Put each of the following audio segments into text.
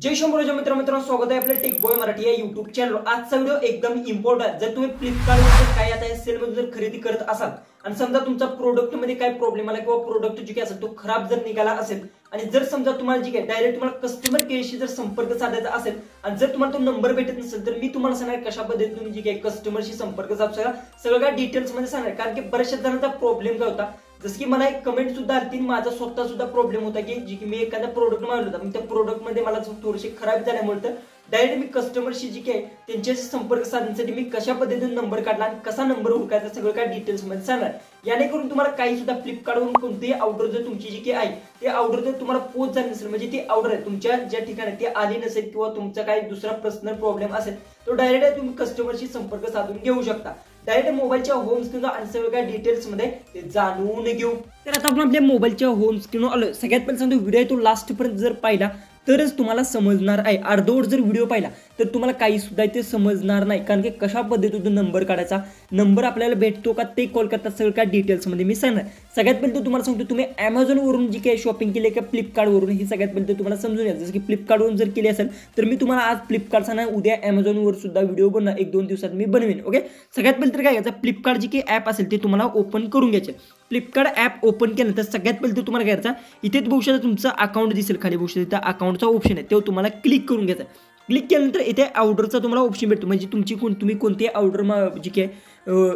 जय शंभूराज मित्रांनो, स्वागत आहे आपल्या टेक बॉय मराठी या युट्यूब चॅनल। आजचा व्हिडिओ एकदम इम्पॉर्टंट। जर तुम्ही फ्लिपकार्टवर काय आता सेल मध्ये जर खरेदी करत असाल आणि समजा तुमचा प्रोडक्ट मध्ये काय प्रॉब्लेम आला किंवा प्रोडक्ट जे काही असेल तो खराब जर निघाला असेल आणि जर समजा तुम्हाला जे काही डायरेक्ट तुम्हाला कस्टमर केअरशी जर संपर्क साधायचा असेल आणि जर तुम्हाला तो नंबर भेटत नसेल तर मी तुम्हाला सांगणार कशा पद्धतीने तुम्ही जे काही कस्टमरशी संपर्क साधू शकता, सगळं काय डिटेल्स मध्ये सांगणार। कारण की बऱ्याचशा जणांचा प्रॉब्लेम काय होता, जसं की मला एक कमेंट सुद्धा आली, माझा स्वतः सुद्धा प्रॉब्लेम होता की जी की मी एखादा प्रोडक्ट मागवलं होतं, त्या प्रोडक्ट मध्ये मला थोडेसे खराब झाल्यामुळे तर डायरेक्ट मी कस्टमरशी जी काय त्यांच्याशी संपर्क साधण्यासाठी मी कशा पद्धतीने नंबर काढला आणि कसा नंबर हुडकायचा सगळं काय डिटेल्स मध्ये सांगणार। याने करून तुम्हाला काही सुद्धा फ्लिपकार्टवरून कोणतीही ऑर्डर जर तुमची जी काय आहे ते ऑर्डर जर तुम्हाला पोहोच झाली नसेल, म्हणजे ती ऑर्डर आहे तुमच्या ज्या ठिकाणी ती आली नसेल किंवा तुमचा काही दुसरा पर्सनल प्रॉब्लेम असेल तो डायरेक्ट तुम्ही कस्टमरशी संपर्क साधून घेऊ शकता। डायरेक्ट मोबाईलच्या होम स्क्रीनवर आणि सगळं काय डिटेल्स मध्ये ते जाणून घेऊ। तर आता आपण आपल्या मोबाईलच्या होम स्क्रीनवर आलो। सगळ्यात पहिले सांगतो, व्हिडिओ तो लास्ट पर्यंत जर पाहिला तरच तुम्हाला समजणार आहे। अर्धवट जर व्हिडिओ पाहिला तर तुम्हाला काही सुद्धा ते समजणार नाही, कारण की कशा पद्धतीने नंबर काढायचा, नंबर आपल्याला भेटतो का ते कॉल करतात, सगळं काय डिटेल्स मध्ये मी सांगणार। सगळ्यात पहिले तो तुम्हाला सांगतो, तुम्ही Amazon वरून जी काही शॉपिंग केली आहे का फ्लिपकार्ट वरून, ही सगळ्यात पहिले तुम्हाला समजून घ्या। जसं की फ्लिपकार्ट वरून जर केली असेल तर मी तुम्हाला आज फ्लिपकार्ट सांगणार, उद्या Amazon वर सुद्धा व्हिडिओ बनणार, 1-2 दिवसात मी बनवेन। ओके, सगळ्यात पहिले तर काय करायचं, फ्लिपकार्ट जी काही ऍप असेल ते तुम्हाला ओपन करून घ्यायचे। फ्लिपकार्ट ऍप ओपन केल्यानंतर सगळ्यात पहिले तुम्हाला काय करायचं, इथे बघू शकता तुमचं अकाउंट दिसेल, खाली बघू शकता अकाउंटचा ऑप्शन आहे, तो तुम्हाला क्लिक करून घ्यायचा। क्लिक केल्यानंतर इथे ऑर्डरचा तुम्हाला ऑप्शन भेटतो, म्हणजे तुम्ही कोणती ऑर्डर जी काय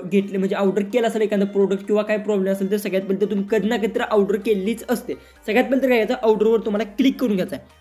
घेतली, म्हणजे ऑर्डर केला असेल एखादा प्रोडक्ट किंवा काय प्रॉब्लेम असेल तर सगळ्यात पहिले तुम्ही कधी ना कधी ऑर्डर केलीच असते। सगळ्यात पहिले तर काय करायचं, ऑर्डरवर तुम्हाला क्लिक करून घ्यायचं आहे।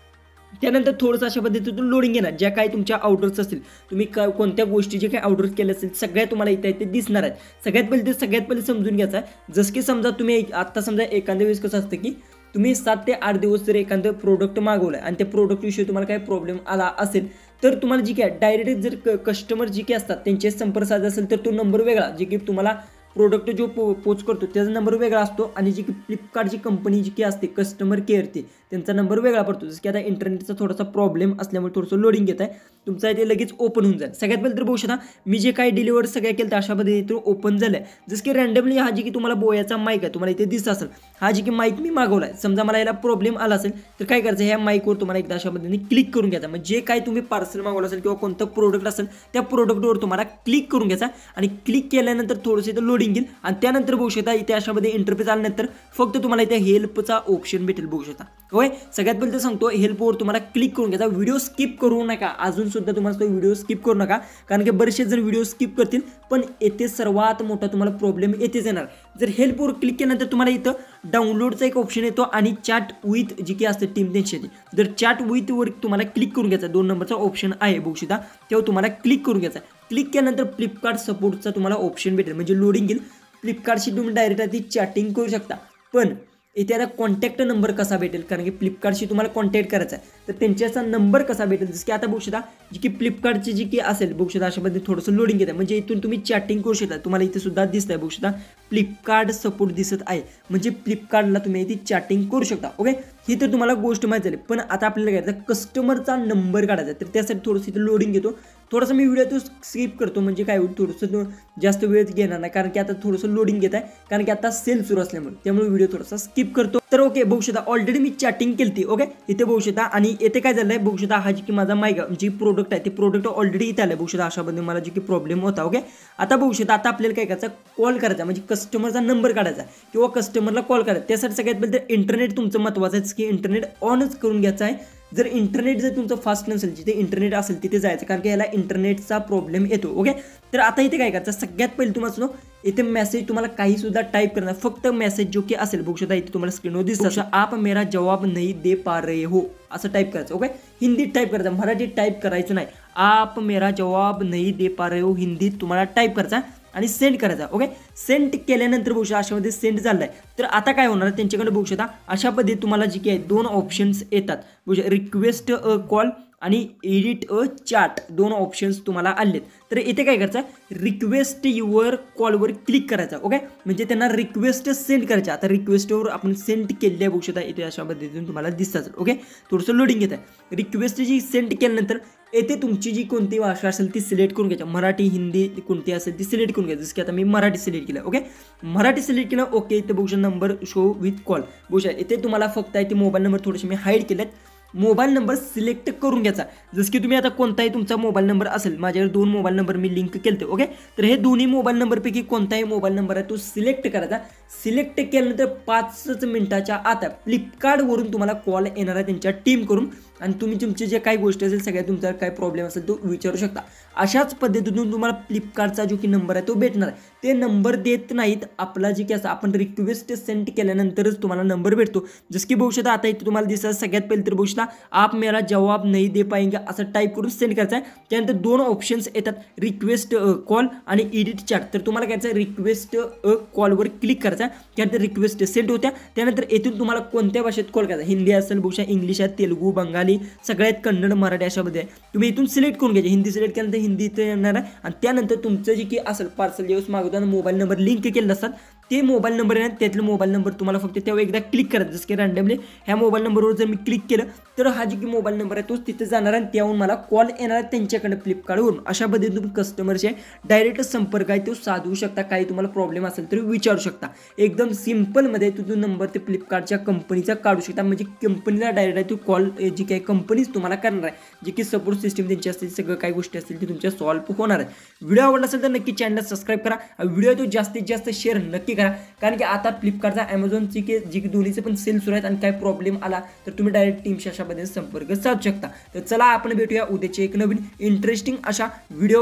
त्यानंतर थोडंसं अशा पद्धतीतून लोडिंग येणार, ज्या काही तुमच्या ऑर्डर्स असतील, तुम्ही कोणत्या गोष्टी जे काही ऑर्डर केल्या असेल सगळ्या तुम्हाला इथे दिसणार आहेत। सगळ्यात पहिले समजून घ्यायचं आहे। जसं की समजा तुम्ही आता समजा एखाद्या वेळेस कसं असतं की तुम्ही 7 ते 8 दिवस जर एखादं प्रोडक्ट मागवलं आणि त्या प्रोडक्टविषयी तुम्हाला काही प्रॉब्लेम आला असेल तर तुम्हाला जी काय डायरेक्ट जर कस्टमर जी काही असतात त्यांचे संपर्क साधायचा असेल तर तो नंबर वेगळा, जे की तुम्हाला प्रोडक्ट जो पोच करतो त्याचा नंबर वेगळा असतो, आणि जी की फ्लिपकार्टची कंपनी जी की असते कस्टमर केअर त्यांचा नंबर वेगळा पडतो। जसं की आता इंटरनेटचा थोडासा प्रॉब्लेम असल्यामुळे थोडंसं लोडिंग घेत आहे, तुमचा इथे लगेच ओपन होऊन जाईल। सगळ्यात पहिले तर बघू शकता मी जे काही डिलिव्हर सगळ्या केलं तर अशा पद्धतीने ओपन झालंय। जसं की रँडमली हा जी की तुम्हाला बोयाचा माईक आहे तुम्हाला इथे दिसत असेल, हा जी की माईक मी मागवलाय, समजा मला याला प्रॉब्लेम आला असेल तर काय करायचं, ह्या माईकवर तुम्हाला एकदा अशा पद्धतीने क्लिक करून घ्यायचा। म्हणजे जे काही तुम्ही पार्सल मागवलं असेल किंवा कोणतं प्रोडक्ट असेल त्या प्रोडक्टवर तुम्हाला क्लिक करून घ्यायचा, आणि क्लिक केल्यानंतर थोडंसं इथं लोडिंग येईल आणि त्यानंतर बघू शकता इथे अशामध्ये इंटरफेस आल्यानंतर फक्त तुम्हाला इथे हेल्पचा ऑप्शन भेटेल, बघू शकता। होय, सगळ्यात पहिले तर सांगतो हेल्पवर तुम्हाला क्लिक करून घ्यायचा। व्हिडिओ स्किप करू नका, अजून सुद्धा तुम्हाला तो व्हिडिओ स्किप करू नका, कारण की बरेचसे जण व्हिडिओ स्किप करतील पण येथे सर्वात मोठा तुम्हाला प्रॉब्लेम येथेच येणार। जर हेल्पवर क्लिक केल्यानंतर तुम्हाला इथं डाउनलोडचा एक ऑप्शन येतो आणि चॅट विथ जी की असते टीम त्यांची, जर चॅट विथ वर तुम्हाला क्लिक करून घ्यायचा, 2 नंबरचा ऑप्शन आहे बघू शकता, तेव्हा तुम्हाला क्लिक करून घ्यायचा। क्लिक केल्यानंतर फ्लिपकार्ट सपोर्टचा तुम्हाला ऑप्शन भेटेल, म्हणजे लोडिंग येईल, फ्लिपकार्टशी तुम्ही डायरेक्ट आधी चॅटिंग करू शकता। पण इथे आता कॉन्टॅक्ट नंबर कसा भेटेल, कारण की फ्लिपकार्टशी तुम्हाला कॉन्टॅक्ट करायचा आहे तर त्यांच्याचा नंबर कसा भेटेल, जसं की आता बघू शकता जी की फ्लिपकार्टची जी की असेल बघू शकता अशा पद्धतीने थोडंसं लोडिंग येतं, म्हणजे इथून तुम्ही चॅटिंग करू शकता। तुम्हाला इथे सुद्धा दिसत आहे बघू शकता फ्लिपकार्ट सपोर्ट दिसत आहे, म्हणजे फ्लिपकार्टला तुम्ही इथे चॅटिंग करू शकता। ओके, ही तर तुम्हाला गोष्ट माहिती झाली। पण आता आपल्याला काय करायचं, कस्टमरचा नंबर काढायचा, तर त्यासाठी थोडंसं इथे लोडिंग येतो, थोडंसं मी व्हिडिओ तो स्किप करतो, म्हणजे काय होईल थोडंसं जास्त वेळ घेणार नाही, कारण की आता थोडंसं लोडिंग घेत आहे, कारण की आता सेल सुरू असल्यामुळे त्यामुळे व्हिडिओ थोडासा स्किप करतो। तर ओके, बघू शकता ऑलरेडी मी चॅटिंग केली, ओके इथे बघू शकता, आणि इथे काय झालंय बघू शकता, हा जी की माझा माईक जी प्रोडक्ट आहे ते प्रोडक्ट ऑलरेडी इथे आलं बघू शकता, अशा पद्धतीने मला जी की प्रॉब्लेम होता। ओके, आता बघू शकता आता आपल्याला काय करायचं, कॉल करायचा, म्हणजे कस्टमरचा नंबर काढायचा किंवा कस्टमरला कॉल करायचा। त्यासाठी सगळ्यात पहिले इंटरनेट तुमचं महत्त्वाचं आहे की इंटरनेट ऑनच करून घ्यायचं आहे। जर इंटरनेट जर तुमचं फास्ट नसेल, जिथे इंटरनेट असेल तिथे जायचं, कारण की याला इंटरनेटचा प्रॉब्लेम येतो। ओके, तर आता इथे काय करायचं, सगळ्यात पहिले तुम्हाला इथे मेसेज तुम्हाला काही सुद्धा टाईप करणार, फक्त मेसेज जो की असेल बघू शकता इथे तुम्हाला स्क्रीनवर दिसतं, आप मेरा जवाब नहीं दे पा रहे हो असं टाईप करायचं। ओके, हिंदीत टाईप करायचं, मराठीत टाईप करायचं नाही। आप मेरा जवाब नहीं दे पा रहे हो हिंदीत तुम्हाला टाईप करायचा आणि सेंड करायचा। ओके, सेंड केल्यानंतर बघू शकता अशामध्ये सेंड झालाय। तर आता काय होणार, त्यांच्याकडे बघू शकता अशा पद्धतीने तुम्हाला जी काही 2 ऑप्शन्स येतात, बघू शकता रिक्वेस्ट अ कॉल आणि एडिट अ चॅट, 2 ऑप्शन्स तुम्हाला आलेत। तर इथे काय करायचं, रिक्वेस्ट युअर कॉलवर क्लिक करायचा। ओके, म्हणजे त्यांना रिक्वेस्ट सेंड करायची। आता रिक्वेस्टवर आपण सेंड केली आहे बघू शकता इथे अशा पद्धतीने तुम्हाला दिसतात। ओके, थोडंसं लोडिंग येत आहे। रिक्वेस्ट जी सेंड केल्यानंतर येथे तुमची जी कोणती भाषा असेल ती सिलेक्ट करून घ्यायची, मराठी हिंदी कोणती असेल ती सिलेक्ट करून घ्यायची। जसं की आता मी मराठी सिलेक्ट केलं। ओके, मराठी सिलेक्ट केलं। ओके, इथे बघू शकता नंबर शो विथ कॉल बघू शकता, इथे तुम्हाला फक्त आहे ते मोबाईल नंबर थोडेसे मी हाईड केलेत, मोबाईल नंबर सिलेक्ट करून घ्यायचा। जसं की तुम्ही आता कोणताही तुमचा मोबाईल नंबर असेल, माझ्याकडे 2 मोबाईल नंबर मी लिंक केलते ओके, तर हे दोन्ही मोबाईल नंबरपैकी कोणताही मोबाईल नंबर आहे तो सिलेक्ट करायचा। सिलेक्ट केल्यानंतर 5 मिनिटाच्या आत फ्लिपकार्टवरून तुम्हाला कॉल येणार आहे त्यांच्या टीम करून, आणि तुम्ही तुमचे जे काही गोष्टी असेल सगळ्या तुमचा काय प्रॉब्लेम असेल तो विचारू शकता। अशाच पद्धतीतून तुम्हाला फ्लिपकार्टचा जो की नंबर आहे तो भेटणार आहे। ते नंबर देत नाहीत, आपला जे की असं आपण रिक्वेस्ट सेंड केल्यानंतरच तुम्हाला नंबर भेटतो। जसं की बघू शकता आता इथे तुम्हाला दिसत सगळ्यात पहिले तर बघू शकता आप मेरा जवाब नहीं दे पाएंगे असं टाईप करून सेंड करायचं आहे। त्यानंतर 2 ऑप्शन्स येतात, रिक्वेस्ट कॉल आणि एडिट चॅट। तर तुम्हाला करायचं रिक्वेस्ट कॉलवर क्लिक करायचं आहे, त्यानंतर रिक्वेस्ट सेंड होत्या। त्यानंतर येथून तुम्हाला कोणत्या भाषेत कॉल करायचा, हिंदी असेल, बघू शकता इंग्लिश आहे, तेलुगू, बंगाली, सगळ्यात कन्नड, मराठी अशामध्ये आहे। तुम्ही इथून सिलेक्ट करून घ्यायचे, हिंदी सिलेक्ट केल्यानंतर हिंदी इथे येणार आहे, आणि त्यानंतर तुमचं जे की असेल पार्सल ज्यावेळेस मागवताना मोबाईल नंबर लिंक केलेला असतात ते मोबाईल नंबर आहे, त्यातले मोबाईल नंबर तुम्हाला फक्त तेव्हा एकदा क्लिक करायचं। जसं की रँडमली ह्या मोबाईल नंबरवर जर मी क्लिक केलं तर हा जे की मोबाईल नंबर आहे तोच तिथे जाणार आहे, त्याहून मला कॉल येणार आहे त्यांच्याकडे फ्लिपकार्टवरून। अशा पद्धतीने तुम्ही कस्टमरचे डायरेक्ट संपर्क आहे तो साधू शकता, काही तुम्हाला प्रॉब्लेम असेल तर विचारू शकता। एकदम सिम्पलमध्ये तुम्ही नंबर ते फ्लिपकार्टच्या कंपनीचा काढू शकता, म्हणजे कंपनीला डायरेक्ट आहे तो कॉल जी काही कंपनीच तुम्हाला करणार आहे, जी की सपोर्ट सिस्टीम त्यांची असतील, सगळं काही गोष्टी असतील ते तुमच्या सॉल्व्ह होणार आहे। व्हिडिओ आवडला असेल तर नक्की चॅनल सबस्क्राईब करा, व्हिडिओ तो जास्तीत जास्त शेअर नक्की करा, कारण की आता फ्लिपकार्टचा ॲमेझॉनची जी की दोन्हीचे पण सेल सुरू आहेत, आणि काही प्रॉब्लेम आला तर तुम्ही डायरेक्ट टीमशी अशा पद्धतीने संपर्क साधू शकता। तर चला आपण भेटूया उद्याचे एक नवीन इंटरेस्टिंग अशा व्हिडिओ